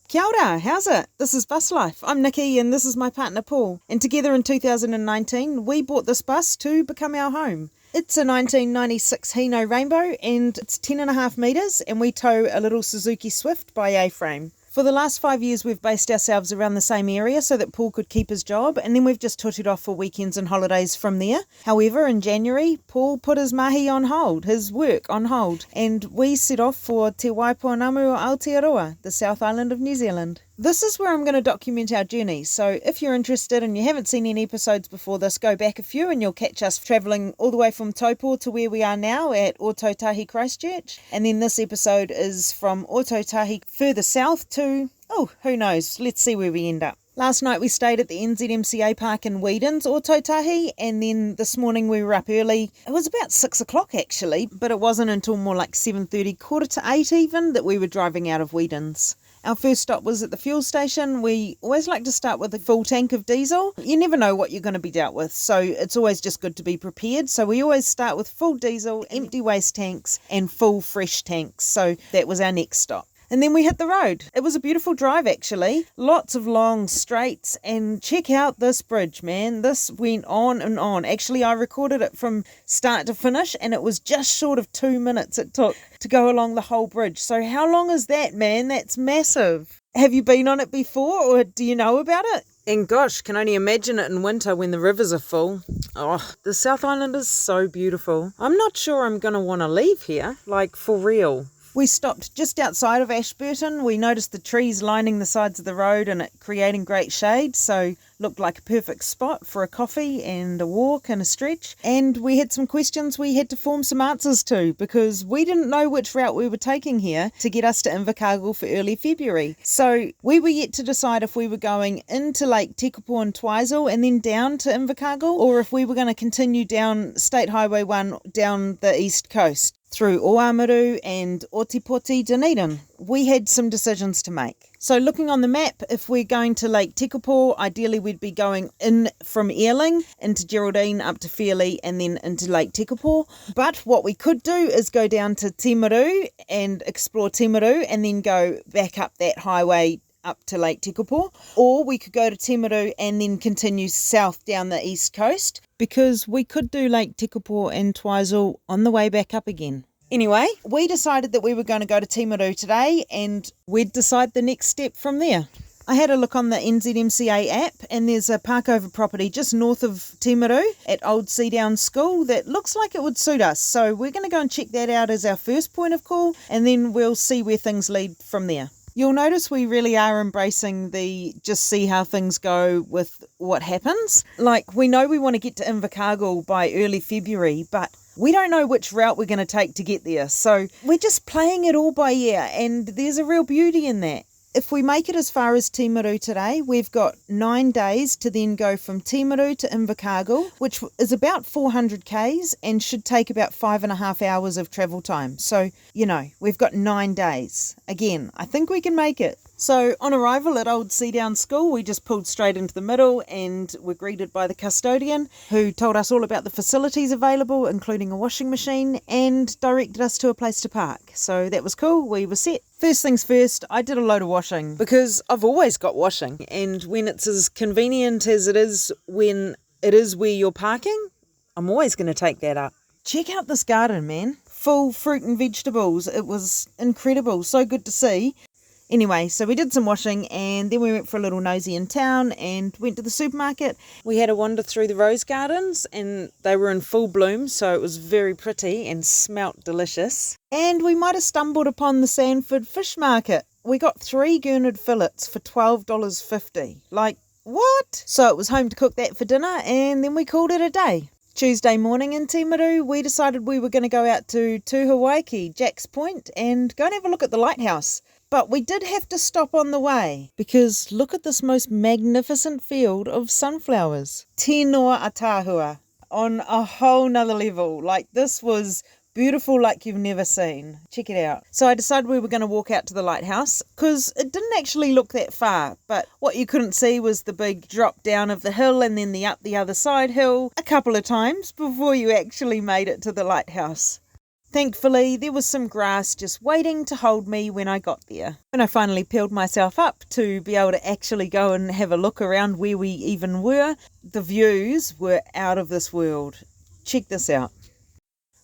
Kia ora, how's it? This is BusLife. I'm Nikki and this is my partner Paul. And together in 2019, we bought this bus to become our home. It's a 1996 Hino Rainbow and it's 10.5 metres and we tow a little Suzuki Swift by A-frame. For the last 5 years, we've based ourselves around the same area so that Paul could keep his job, and then we've just tooted off for weekends and holidays from there. However, in January, Paul put his mahi on hold, his work on hold, and we set off for Te Waipounamu o Aotearoa, the South Island of New Zealand. This is where I'm going to document our journey, so if you're interested and you haven't seen any episodes before this, go back a few and you'll catch us travelling all the way from Taupo to where we are now at Otautahi, Christchurch. And then this episode is from Otautahi further south to, who knows, let's see where we end up. Last night we stayed at the NZMCA Park in Whedon's, Otautahi, and then this morning we were up early. It was about 6 o'clock actually, but it wasn't until more like 7:30, 7:45 even, that we were driving out of Whedon's. Our first stop was at the fuel station. We always like to start with a full tank of diesel. You never know what you're going to be dealt with, so it's always just good to be prepared. So we always start with full diesel, empty waste tanks, and full fresh tanks. So that was our next stop. And then we hit the road. It was a beautiful drive, actually. Lots of long straights. And check out this bridge, man. This went on and on. Actually, I recorded it from start to finish, and it was just short of 2 minutes it took to go along the whole bridge. So how long is that, man? That's massive. Have you been on it before, or do you know about it? And gosh, can only imagine it in winter when the rivers are full. Oh, the South Island is so beautiful. I'm not sure I'm going to want to leave here, like for real. We stopped just outside of Ashburton. We noticed the trees lining the sides of the road and it creating great shade, so looked like a perfect spot for a coffee and a walk and a stretch. And we had some questions we had to form some answers to because we didn't know which route we were taking here to get us to Invercargill for early February. So we were yet to decide if we were going into Lake Tekupo and Twizel and then down to Invercargill, or if we were going to continue down State Highway 1 down the east coast through Oamaru and Otipoti, Dunedin. We had some decisions to make. So looking on the map, if we're going to Lake Tekupo, ideally we'd be going in from Earling into Geraldine up to Fairlie and then into Lake Tekupo. But what we could do is go down to Timaru and explore Timaru and then go back up that highway up to Lake Tekupo, or we could go to Timaru and then continue south down the east coast, because we could do Lake Tekupo and Twizel on the way back up again. Anyway, we decided that we were going to go to Timaru today and we'd decide the next step from there. I had a look on the NZMCA app and there's a parkover property just north of Timaru at Old Seadown School that looks like it would suit us. So we're going to go and check that out as our first point of call and then we'll see where things lead from there. You'll notice we really are embracing the just see how things go with what happens. Like, we know we want to get to Invercargill by early February, but we don't know which route we're going to take to get there. So we're just playing it all by ear, and there's a real beauty in that. If we make it as far as Timaru today, we've got 9 days to then go from Timaru to Invercargill, which is about 400 k's and should take about 5.5 hours of travel time. So, we've got 9 days. Again, I think we can make it. So on arrival at Old Seadown School, we just pulled straight into the middle and were greeted by the custodian who told us all about the facilities available, including a washing machine, and directed us to a place to park. So that was cool. We were set. First things first, I did a load of washing because I've always got washing, and when it's as convenient as it is when it is where you're parking, I'm always going to take that up. Check out this garden, man. Full fruit and vegetables. It was incredible. So good to see. Anyway, so we did some washing and then we went for a little nosy in town and went to the supermarket. We had a wander through the rose gardens and they were in full bloom, so it was very pretty and smelt delicious. And we might have stumbled upon the Sanford fish market. We got 3 gurnard fillets for $12.50. Like, what? So it was home to cook that for dinner and then we called it a day. Tuesday morning in Timaru, we decided we were going to go out to Tuhawaiki, Jack's Point, and go and have a look at the lighthouse. But we did have to stop on the way because look at this most magnificent field of sunflowers. Te noa Aotearoa on a whole nother level. Like, this was beautiful like you've never seen. Check it out. So I decided we were going to walk out to the lighthouse because it didn't actually look that far, but what you couldn't see was the big drop down of the hill and then the up the other side hill a couple of times before you actually made it to the lighthouse. Thankfully, there was some grass just waiting to hold me when I got there. When I finally peeled myself up to be able to actually go and have a look around where we even were, the views were out of this world. Check this out.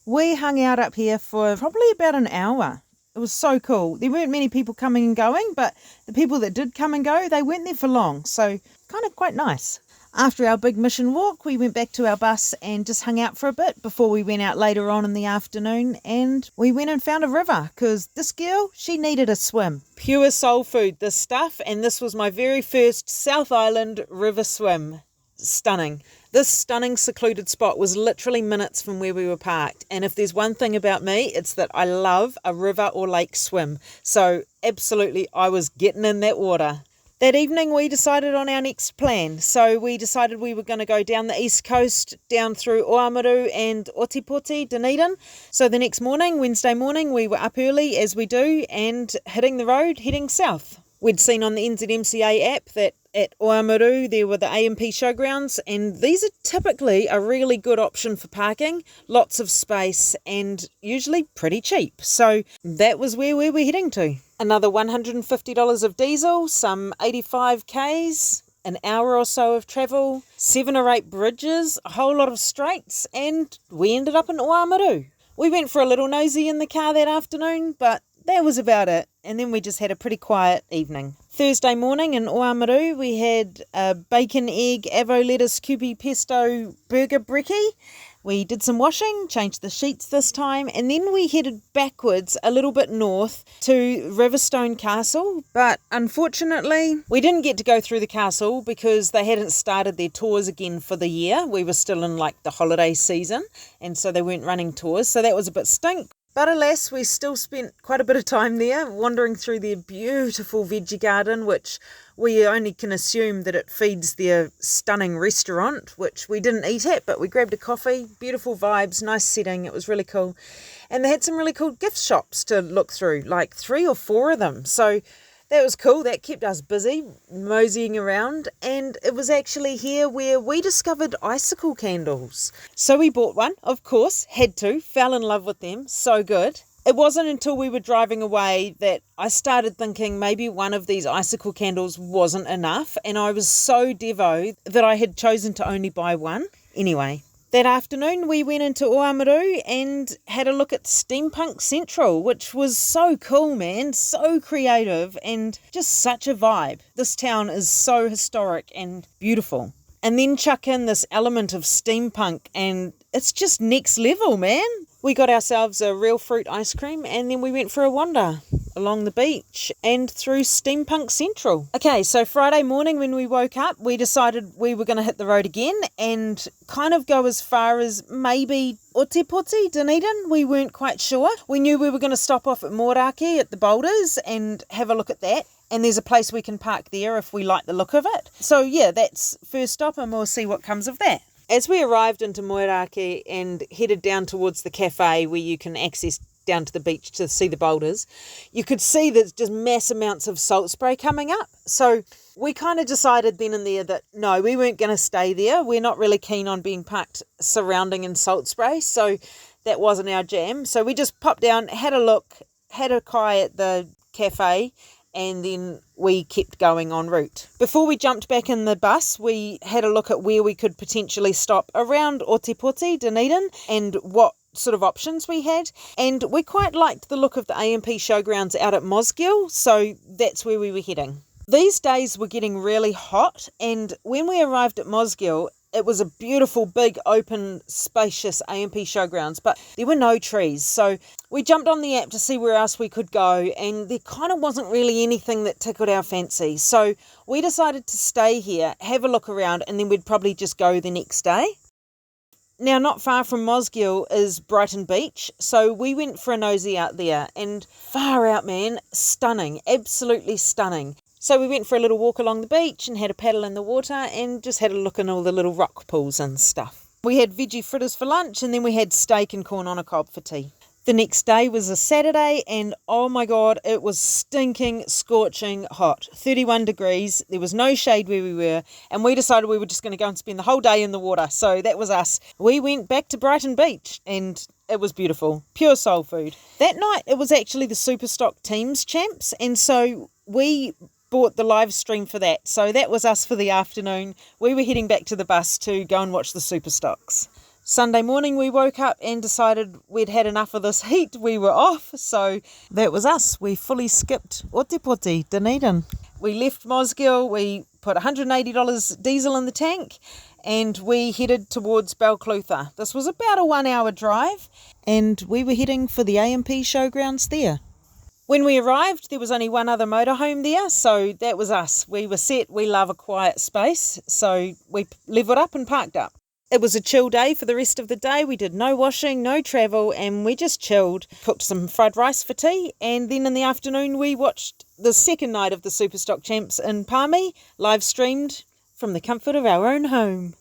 We hung out up here for probably about an hour. It was so cool. There weren't many people coming and going, but the people that did come and go, they weren't there for long, so kind of quite nice. After our big mission walk, we went back to our bus and just hung out for a bit before we went out later on in the afternoon, and we went and found a river because this girl, she needed a swim. Pure soul food, this stuff, and this was my very first South Island river swim. Stunning. This stunning secluded spot was literally minutes from where we were parked, and if there's one thing about me, it's that I love a river or lake swim, so absolutely I was getting in that water. That evening we decided on our next plan, so we decided we were going to go down the east coast, down through Oamaru and Ōtepoti, Dunedin. So the next morning, Wednesday morning, we were up early as we do and hitting the road, heading south. We'd seen on the NZMCA app that at Oamaru there were the A&P showgrounds, and these are typically a really good option for parking, lots of space and usually pretty cheap. So that was where we were heading to. Another $150 of diesel, some 85 k's, an hour or so of travel, 7 or 8 bridges, a whole lot of straights, and we ended up in Oamaru. We went for a little nosy in the car that afternoon, but that was about it, and then we just had a pretty quiet evening. Thursday morning in Oamaru, we had a bacon, egg, avo lettuce, Kewpie pesto burger brekkie. We did some washing, changed the sheets this time, and then we headed backwards a little bit north to Riverstone Castle. But unfortunately, we didn't get to go through the castle because they hadn't started their tours again for the year. We were still in like the holiday season, and so they weren't running tours, so that was a bit stink. But alas, we still spent quite a bit of time there wandering through their beautiful veggie garden, which we only can assume that it feeds their stunning restaurant, which we didn't eat at, but we grabbed a coffee, beautiful vibes, nice setting, it was really cool. And they had some really cool gift shops to look through, like 3 or 4 of them. So that was cool, that kept us busy, moseying around, and it was actually here where we discovered Icicle candles. So we bought one, of course, had to, fell in love with them, so good. It wasn't until we were driving away that I started thinking maybe one of these Icicle candles wasn't enough, and I was so devo that I had chosen to only buy one. Anyway, that afternoon we went into Oamaru and had a look at Steampunk Central, which was so cool, man, so creative and just such a vibe. This town is so historic and beautiful. And then chuck in this element of steampunk and it's just next level, man. We got ourselves a real fruit ice cream and then we went for a wander along the beach and through Steampunk Central. Okay, so Friday morning when we woke up, we decided we were going to hit the road again and kind of go as far as maybe Ōtepoti, Dunedin. We weren't quite sure. We knew we were going to stop off at Moerake at the boulders and have a look at that. And there's a place we can park there if we like the look of it. So yeah, that's first stop and we'll see what comes of that. As we arrived into Moerake and headed down towards the cafe where you can access down to the beach to see the boulders, you could see there's just mass amounts of salt spray coming up. So we kind of decided then and there that no, we weren't going to stay there. We're not really keen on being parked surrounding in salt spray. So that wasn't our jam. So we just popped down, had a look, had a kai at the cafe, and then we kept going en route. Before we jumped back in the bus, we had a look at where we could potentially stop around Ōtepoti, Dunedin, and what sort of options we had. And we quite liked the look of the A&P showgrounds out at Mosgiel, so that's where we were heading. These days were getting really hot, and when we arrived at Mosgiel, it was a beautiful, big, open, spacious A&P showgrounds, but there were no trees. So we jumped on the app to see where else we could go, and there kind of wasn't really anything that tickled our fancy. So we decided to stay here, have a look around, and then we'd probably just go the next day. Now, not far from Mosgiel is Brighton Beach, so we went for a nosy out there, and far out, man, stunning, absolutely stunning. So we went for a little walk along the beach and had a paddle in the water and just had a look in all the little rock pools and stuff. We had veggie fritters for lunch and then we had steak and corn on a cob for tea. The next day was a Saturday and oh my God, it was stinking, scorching hot. 31 degrees, there was no shade where we were, and we decided we were just going to go and spend the whole day in the water. So that was us. We went back to Brighton Beach and It was beautiful. Pure soul food. That night, it was actually the Superstock Teams Champs, and so we bought the live stream for that. So that was us for the afternoon. We were heading back to the bus to go and watch the Superstocks. Sunday morning, we woke up and decided we'd had enough of this heat. We were off, so that was us. We fully skipped Otepoti, Dunedin. We left Mosgiel, we put $180 diesel in the tank, and we headed towards Balclutha. This was about a 1 hour drive, and we were heading for the AMP showgrounds there. When we arrived, there was only one other motorhome there, so that was us. We were set, we love a quiet space, so we levelled up and parked up. It was a chill day for the rest of the day. We did no washing, no travel, and we just chilled. Cooked some fried rice for tea, and then in the afternoon we watched the second night of the Superstock Champs in Palmy, live streamed from the comfort of our own home.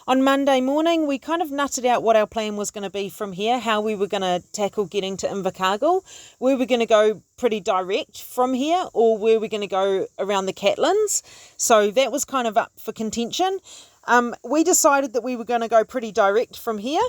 On Monday morning, we kind of nutted out what our plan was going to be from here, how we were going to tackle getting to Invercargill. Were we going to go pretty direct from here, or were we going to go around the Catlins? So that was kind of up for contention. We decided that we were going to go pretty direct from here.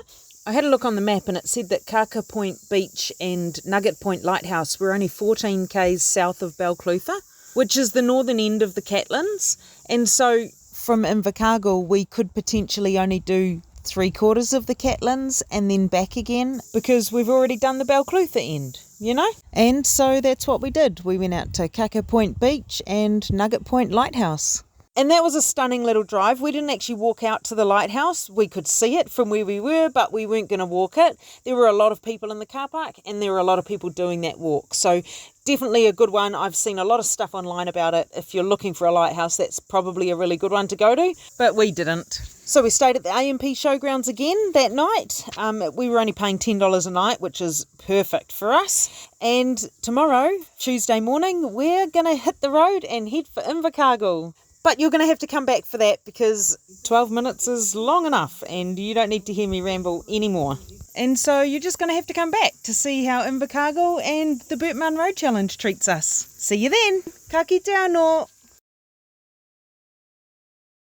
I had a look on the map and it said that Kaka Point Beach and Nugget Point Lighthouse were only 14 k's south of Balclutha, which is the northern end of the Catlins. And so from Invercargill, we could potentially only do 3/4 of the Catlins and then back again because we've already done the Balclutha end, you know? And so that's what we did. We went out to Kaka Point Beach and Nugget Point Lighthouse. And that was a stunning little drive. We didn't actually walk out to the lighthouse. We could see it from where we were, but we weren't going to walk it. There were a lot of people in the car park and there were a lot of people doing that walk. So definitely a good one. I've seen a lot of stuff online about it. If you're looking for a lighthouse, that's probably a really good one to go to, but we didn't. So we stayed at the AMP showgrounds again that night. We were only paying $10 a night, which is perfect for us. And tomorrow, Tuesday morning, we're going to hit the road and head for Invercargill. But you're going to have to come back for that because 12 minutes is long enough and you don't need to hear me ramble anymore. And so you're just going to have to come back to see how Invercargill and the Burtman Road Challenge treats us. See you then. Ka kite anō.